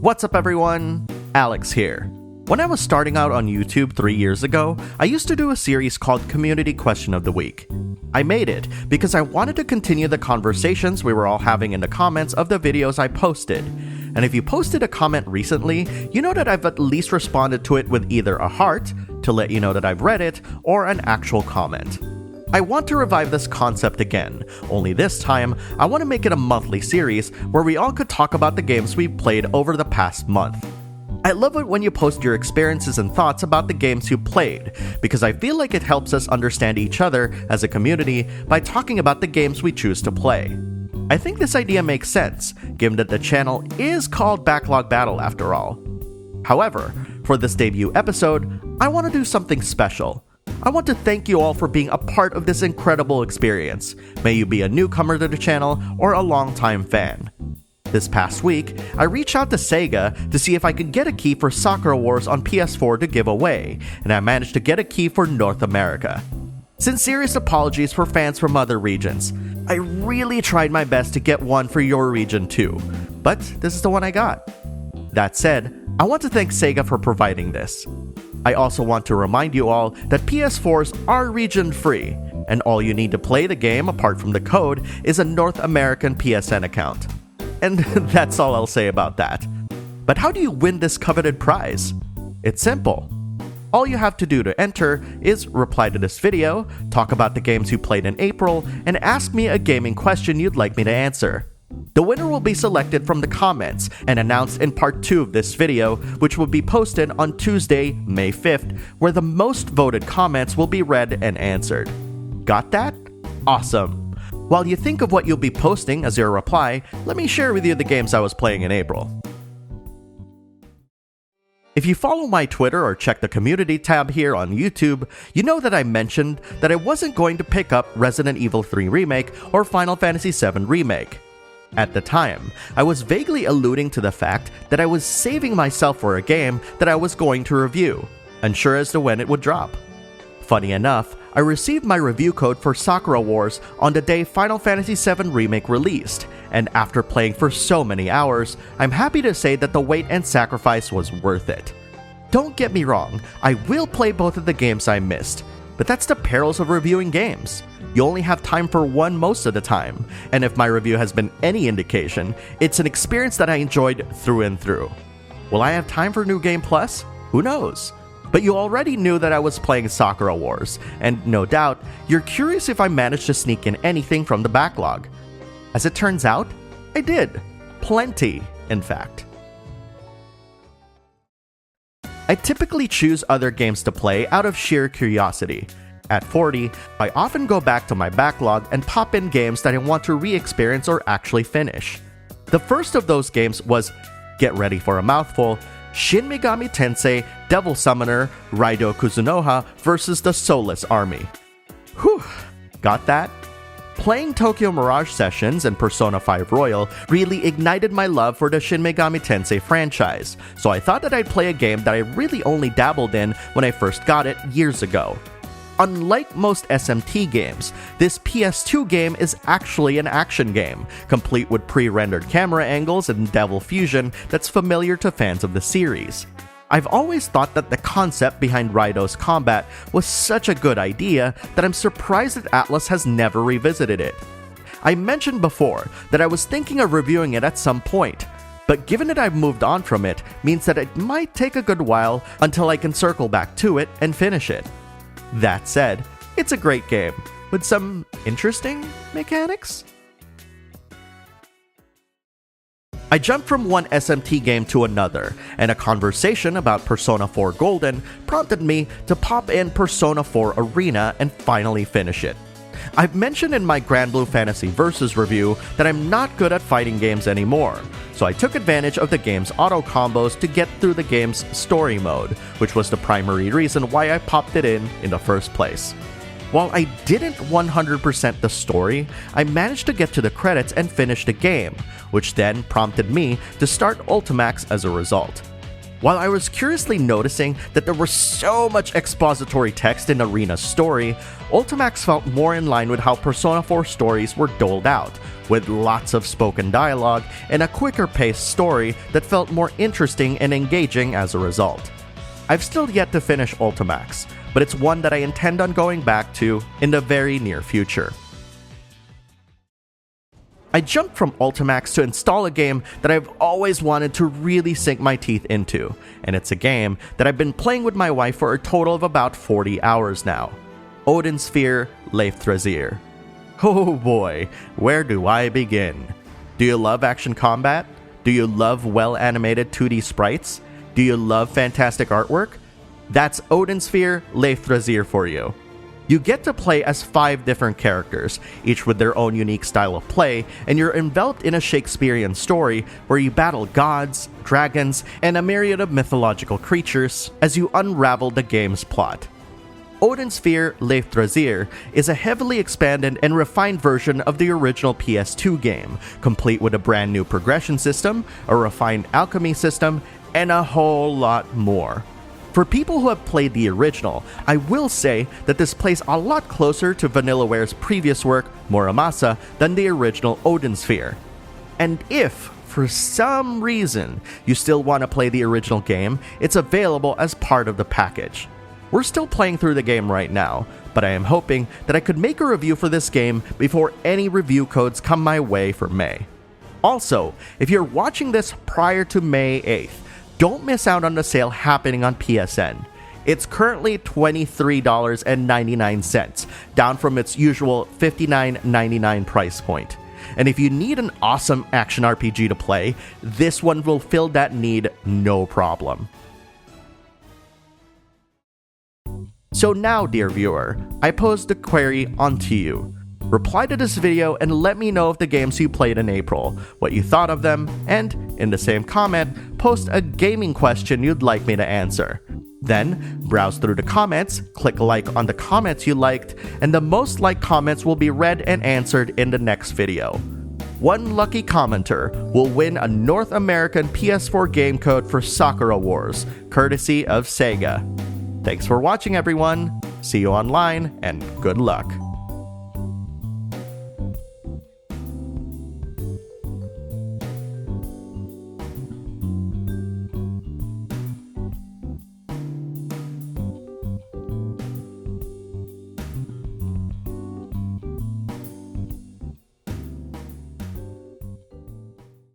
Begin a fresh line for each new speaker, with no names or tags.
What's up everyone? Alex here. When I was starting out on YouTube 3 years ago, I used to do a series called Community Question of the Week. I made it because I wanted to continue the conversations we were all having in the comments of the videos I posted. And if you posted a comment recently, you know that I've at least responded to it with either a heart, to let you know that I've read it, or an actual comment. I want to revive this concept again, only this time, I want to make it a monthly series where we all could talk about the games we've played over the past month. I love it when you post your experiences and thoughts about the games you played, because I feel like it helps us understand each other as a community by talking about the games we choose to play. I think this idea makes sense, given that the channel is called Backlog Battle after all. However, for this debut episode, I want to do something special. I want to thank you all for being a part of this incredible experience. May you be a newcomer to the channel or a longtime fan. This past week, I reached out to Sega to see if I could get a key for Sakura Wars on PS4 to give away, and I managed to get a key for North America. Sincerest apologies for fans from other regions. I really tried my best to get one for your region too, but this is the one I got. That said, I want to thank Sega for providing this. I also want to remind you all that PS4s are region free, and all you need to play the game apart from the code is a North American PSN account. And that's all I'll say about that. But how do you win this coveted prize? It's simple. All you have to do to enter is reply to this video, talk about the games you played in April, and ask me a gaming question you'd like me to answer. The winner will be selected from the comments and announced in part 2 of this video, which will be posted on Tuesday, May 5th, where the most voted comments will be read and answered. Got that? Awesome! While you think of what you'll be posting as your reply, let me share with you the games I was playing in April. If you follow my Twitter or check the community tab here on YouTube, you know that I mentioned that I wasn't going to pick up Resident Evil 3 Remake or Final Fantasy 7 Remake. At the time, I was vaguely alluding to the fact that I was saving myself for a game that I was going to review, unsure as to when it would drop. Funny enough, I received my review code for Sakura Wars on the day Final Fantasy VII Remake released, and after playing for so many hours, I'm happy to say that the wait and sacrifice was worth it. Don't get me wrong, I will play both of the games I missed, but that's the perils of reviewing games. You only have time for one most of the time, and if my review has been any indication, it's an experience that I enjoyed through and through. Will I have time for New Game Plus? Who knows? But you already knew that I was playing Sakura Wars, and no doubt, you're curious if I managed to sneak in anything from the backlog. As it turns out, I did. Plenty, in fact. I typically choose other games to play out of sheer curiosity. At 40, I often go back to my backlog and pop in games that I want to re-experience or actually finish. The first of those games was, get ready for a mouthful, Shin Megami Tensei Devil Summoner Raidou Kuzunoha vs. the Soulless Army. Whew, got that? Playing Tokyo Mirage Sessions and Persona 5 Royal really ignited my love for the Shin Megami Tensei franchise, so I thought that I'd play a game that I really only dabbled in when I first got it years ago. Unlike most SMT games, this PS2 game is actually an action game, complete with pre-rendered camera angles and devil fusion that's familiar to fans of the series. I've always thought that the concept behind Raidou's combat was such a good idea that I'm surprised that Atlus has never revisited it. I mentioned before that I was thinking of reviewing it at some point, but given that I've moved on from it means that it might take a good while until I can circle back to it and finish it. That said, it's a great game, with some interesting mechanics. I jumped from one SMT game to another, and a conversation about Persona 4 Golden prompted me to pop in Persona 4 Arena and finally finish it. I've mentioned in my Granblue Fantasy Versus review that I'm not good at fighting games anymore, so I took advantage of the game's auto combos to get through the game's story mode, which was the primary reason why I popped it in the first place. While I didn't 100% the story, I managed to get to the credits and finish the game, which then prompted me to start Ultimax as a result. While I was curiously noticing that there was so much expository text in Arena's story, Ultimax felt more in line with how Persona 4 stories were doled out, with lots of spoken dialogue and a quicker paced story that felt more interesting and engaging as a result. I've still yet to finish Ultimax, but it's one that I intend on going back to in the very near future. I jumped from Ultimax to install a game that I've always wanted to really sink my teeth into, and it's a game that I've been playing with my wife for a total of about 40 hours now. Odin Sphere Leifthrazir. Oh boy, where do I begin? Do you love action combat? Do you love well-animated 2D sprites? Do you love fantastic artwork? That's Odin Sphere Leifthrazir for you. You get to play as 5 different characters, each with their own unique style of play, and you're enveloped in a Shakespearean story where you battle gods, dragons, and a myriad of mythological creatures as you unravel the game's plot. Odin Sphere Leifthrazir is a heavily expanded and refined version of the original PS2 game, complete with a brand new progression system, a refined alchemy system, and a whole lot more. For people who have played the original, I will say that this plays a lot closer to Vanillaware's previous work, Muramasa, than the original Odin Sphere. And if, for some reason, you still want to play the original game, it's available as part of the package. We're still playing through the game right now, but I am hoping that I could make a review for this game before any review codes come my way for May. Also, if you're watching this prior to May 8th, don't miss out on the sale happening on PSN. It's currently $23.99, down from its usual $59.99 price point. And if you need an awesome action RPG to play, this one will fill that need no problem. So now, dear viewer, I posed a query onto you. Reply to this video and let me know of the games you played in April, what you thought of them, and, in the same comment, post a gaming question you'd like me to answer. Then, browse through the comments, click like on the comments you liked, and the most liked comments will be read and answered in the next video. One lucky commenter will win a North American PS4 game code for Sakura Wars, courtesy of Sega. Thanks for watching, everyone. See you online, and good luck.